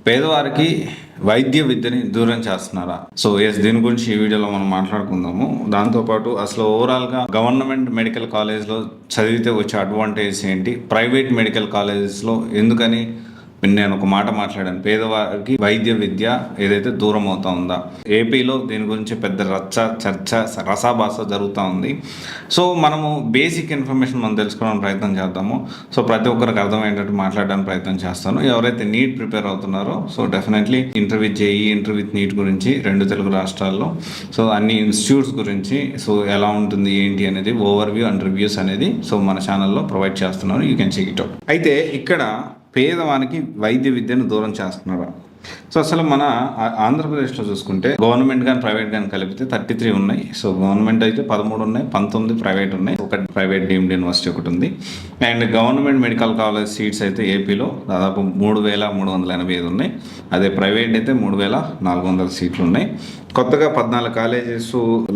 పేదవారికి వైద్య విద్యని దూరం చేస్తున్నారా? సో దీని గురించి ఈ వీడియోలో మనం మాట్లాడుకుందాము. దాంతోపాటు అసలు ఓవరాల్గా గవర్నమెంట్ మెడికల్ కాలేజ్లో చదివితే వచ్చే అడ్వాంటేజ్ ఏంటి, ప్రైవేట్ మెడికల్ కాలేజెస్లో ఎందుకని నేను ఒక మాట మాట్లాడాను, పేదవారికి వైద్య విద్య ఏదైతే దూరం అవుతా ఉందా. ఏపీలో దీని గురించి పెద్ద చర్చ రసాభాస జరుగుతూ ఉంది. సో మనము బేసిక్ ఇన్ఫర్మేషన్ మనం తెలుసుకోవడానికి ప్రయత్నం చేద్దాము. సో ప్రతి ఒక్కరికి అర్థమయ్యేటట్టు మాట్లాడడానికి ప్రయత్నం చేస్తాను. ఎవరైతే నీట్ ప్రిపేర్ అవుతున్నారో so definitely interview JEE, interview NEET గురించి 2 తెలుగు రాష్ట్రాల్లో సో అన్ని ఇన్స్టిట్యూట్స్ గురించి సో ఎలా ఉంటుంది ఏంటి అనేది ఓవర్వ్యూ అండ్ రివ్యూస్ అనేది సో మన ఛానల్లో ప్రొవైడ్ చేస్తున్నాను. You can check it out. అయితే ఇక్కడ పేదవానికి వైద్య విద్యను దూరం చేస్తున్నారా? సో అసలు మన ఆంధ్రప్రదేశ్లో చూసుకుంటే గవర్నమెంట్ కానీ ప్రైవేట్ కానీ కలిపితే 33 ఉన్నాయి. సో గవర్నమెంట్ అయితే 13 ఉన్నాయి, 19 ప్రైవేట్ ఉన్నాయి, ఒకటి ప్రైవేట్ డీమ్డ్ యూనివర్సిటీ ఒకటి ఉంది. And government medical college seats అయితే ఏపీలో దాదాపు 3,385 ఉన్నాయి. అదే ప్రైవేట్ అయితే 3,400 సీట్లు ఉన్నాయి. కొత్తగా 14 కాలేజెస్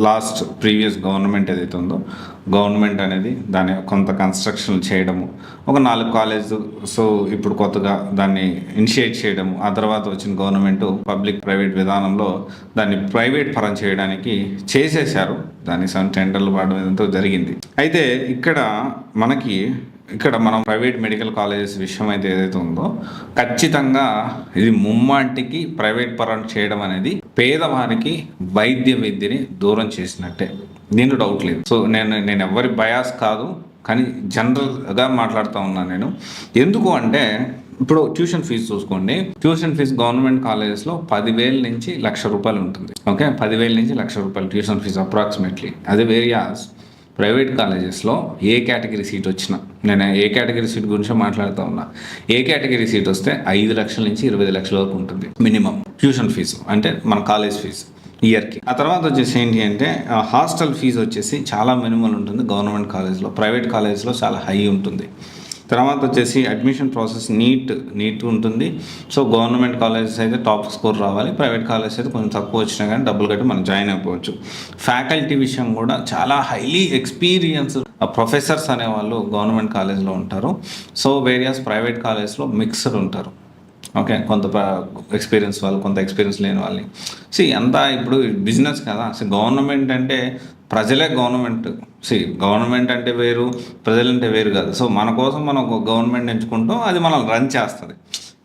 లాస్ట్ ప్రీవియస్ గవర్నమెంట్ ఏదైతే ఉందో గవర్నమెంట్ అనేది దాన్ని కొంత కన్స్ట్రక్షన్ చేయడము, ఒక 4 కాలేజ్ సో ఇప్పుడు కొత్తగా దాన్ని ఇనిషియేట్ చేయడము, ఆ తర్వాత వచ్చిన గవర్నమెంట్ పబ్లిక్ ప్రైవేట్ విధానంలో దాన్ని ప్రైవేట్ పరం చేయడానికి చేసేశారు. దానికి టెండర్లు పడడం ఏదంతా జరిగింది. అయితే ఇక్కడ మనం ప్రైవేట్ మెడికల్ కాలేజెస్ విషయం అయితే ఏదైతే ఉందో ఖచ్చితంగా ఇది ముమ్మాటికి ప్రైవేట్ పరం చేయడం అనేది పేదవారికి వైద్య విద్యని దూరం చేసినట్టే, దీంట్లో డౌట్ లేదు. సో నేను ఎవరి బయాస్ కాదు, కానీ జనరల్గా మాట్లాడుతూ ఉన్నాను నేను. ఎందుకు అంటే ఇప్పుడు ట్యూషన్ ఫీజు చూసుకోండి. ట్యూషన్ ఫీజు గవర్నమెంట్ కాలేజెస్లో 10,000 నుంచి 1,00,000 రూపాయలు ఉంటుంది. ఓకే, 10,000 నుంచి 1,00,000 రూపాయలు ట్యూషన్ ఫీజు అప్రాక్సిమేట్లీ. అదే వేరియాస్ ప్రైవేట్ కాలేజెస్లో ఏ కేటగిరీ సీట్ వచ్చినా, నేను ఏ కేటగిరీ సీట్ గురించి మాట్లాడుతూ ఉన్నా, ఏ కేటగిరీ సీట్ వస్తే 5 లక్షల నుంచి 25 లక్షల వరకు ఉంటుంది మినిమం ట్యూషన్ ఫీజు, అంటే మన కాలేజ్ ఫీజు ఇయర్కి. ఆ తర్వాత వచ్చేసి ఏంటి అంటే హాస్టల్ ఫీజు వచ్చేసి చాలా మినిమల్ ఉంటుంది గవర్నమెంట్ కాలేజ్లో. ప్రైవేట్ కాలేజ్లో చాలా హై ఉంటుంది. తర్వాత వచ్చేసి అడ్మిషన్ ప్రాసెస్ నీట్ ఉంటుంది. సో గవర్నమెంట్ కాలేజెస్ అయితే టాప్ స్కోర్ రావాలి, ప్రైవేట్ కాలేజెస్ అయితే కొంచెం తక్కువ వచ్చినా కానీ డబ్బులు కట్టి మనం జాయిన్ అయిపోవచ్చు. ఫ్యాకల్టీ విషయం కూడా చాలా హైలీ ఎక్స్పీరియన్స్ ప్రొఫెసర్స్ అనేవాళ్ళు గవర్నమెంట్ కాలేజ్లో ఉంటారు. సో వేరియస్ ప్రైవేట్ కాలేజ్లో మిక్స్డ్ ఉంటారు. ఓకే, కొంత ఎక్స్పీరియన్స్ వాళ్ళు, కొంత ఎక్స్పీరియన్స్ లేని వాళ్ళని. అంతా ఇప్పుడు బిజినెస్ కదా. గవర్నమెంట్ అంటే ప్రజలే గవర్నమెంట్. గవర్నమెంట్ అంటే వేరు, ప్రజలంటే వేరు కాదు. సో మన కోసం మనం ఒక గవర్నమెంట్ ఎంచుకుంటాం, అది మనల్ని రన్ చేస్తుంది.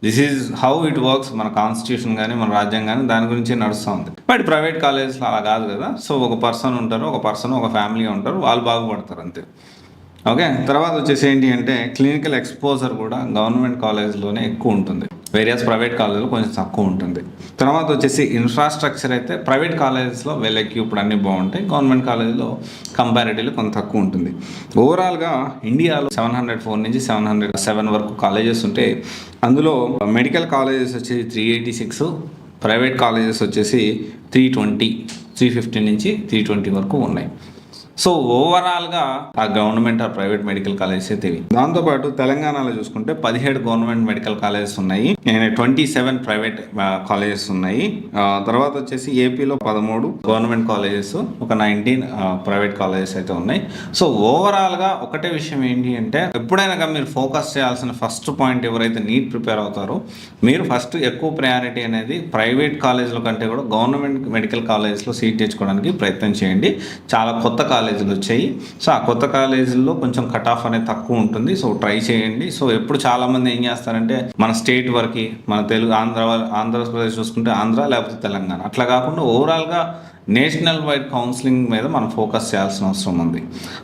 This is how it works. మన కాన్స్టిట్యూషన్ కానీ మన రాజ్యం కానీ దాని గురించి నడుస్తూ ఉంది. బట్ ప్రైవేట్ కాలేజెస్లో అలా కాదు కదా. సో ఒక పర్సన్ ఉంటారు, ఒక ఫ్యామిలీ ఉంటారు, వాళ్ళు బాగుపడతారు అంతే. ఓకే, తర్వాత వచ్చేసి ఏంటి అంటే క్లినికల్ ఎక్స్పోజర్ కూడా గవర్నమెంట్ కాలేజ్లోనే ఎక్కువ ఉంటుంది, వేరియస్ ప్రైవేట్ కాలేజ్లో కొంచెం తక్కువ ఉంటుంది. తర్వాత వచ్చేసి ఇన్ఫ్రాస్ట్రక్చర్ అయితే ప్రైవేట్ కాలేజెస్లో వెల్ ఎక్విప్డ్ అన్నీ బాగుంటాయి, గవర్నమెంట్ కాలేజ్లో కంపారిటివ్లీ కొంత తక్కువ ఉంటుంది. ఓవరాల్గా ఇండియాలో 704 నుంచి 707 వరకు కాలేజెస్ ఉంటే అందులో మెడికల్ కాలేజెస్ వచ్చేసి 386, ప్రైవేట్ కాలేజెస్ వచ్చేసి 350 నుంచి 320 వరకు ఉన్నాయి. సో ఓవరాల్గా ఆ గవర్నమెంట్ ఆ ప్రైవేట్ మెడికల్ కాలేజెస్ అయితే ఇవి. దాంతోపాటు తెలంగాణలో చూసుకుంటే 17 గవర్నమెంట్ మెడికల్ కాలేజెస్ ఉన్నాయి, 27 ప్రైవేట్ కాలేజెస్ ఉన్నాయి. తర్వాత వచ్చేసి ఏపీలో 13 గవర్నమెంట్ కాలేజెస్, ఒక 19 ప్రైవేట్ కాలేజెస్ అయితే ఉన్నాయి. సో ఓవరాల్గా ఒకటే విషయం ఏంటి అంటే ఎప్పుడైనా మీరు ఫోకస్ చేయాల్సిన ఫస్ట్ పాయింట్, ఎవరైతే నీట్ ప్రిపేర్ అవుతారో మీరు ఫస్ట్ ఎక్కువ ప్రయారిటీ అనేది ప్రైవేట్ కాలేజీల కంటే కూడా గవర్నమెంట్ మెడికల్ కాలేజెస్లో సీట్ తెచ్చుకోవడానికి ప్రయత్నం చేయండి. చాలా కొత్త కాలేజీలు వచ్చాయి. సో ఆ కొత్త కాలేజీల్లో కొంచెం కట్ ఆఫ్ అనేది తక్కువ ఉంటుంది. సో ట్రై చేయండి. సో ఎప్పుడు చాలామంది ఏం చేస్తారంటే మన స్టేట్ వరకు, మన తెలుగు ఆంధ్రప్రదేశ్ చూసుకుంటే ఆంధ్ర లేకపోతే తెలంగాణ, అట్లా కాకుండా ఓవరాల్గా నేషనల్ వైడ్ కౌన్సిలింగ్ మీద మనం ఫోకస్ చేయాల్సిన అవసరం ఉంది.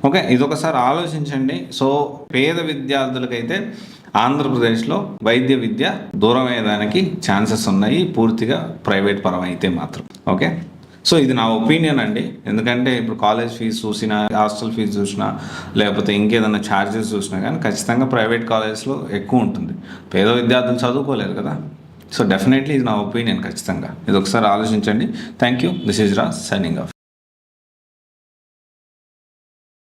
ఓకే, ఇది ఒకసారి ఆలోచించండి. సో పేద విద్యార్థులకైతే ఆంధ్రప్రదేశ్లో వైద్య విద్య దూరం అయ్యేదానికి ఛాన్సెస్ ఉన్నాయి, పూర్తిగా ప్రైవేట్ పరం అయితే మాత్రం. ఓకే, సో ఇది నా ఒపీనియన్ అండి. ఎందుకంటే ఇప్పుడు కాలేజ్ ఫీజు చూసినా, హాస్టల్ ఫీజు చూసినా, లేకపోతే ఇంకేదైనా ఛార్జెస్ చూసినా కానీ ఖచ్చితంగా ప్రైవేట్ కాలేజ్లో ఎక్కువ ఉంటుంది. పేద విద్యార్థులు చదువుకోలేరు కదా. సో డెఫినెట్లీ ఇది నా ఒపీనియన్ ఖచ్చితంగా. ఇది ఒకసారి ఆలోచించండి. Thank you. This is Raj signing off.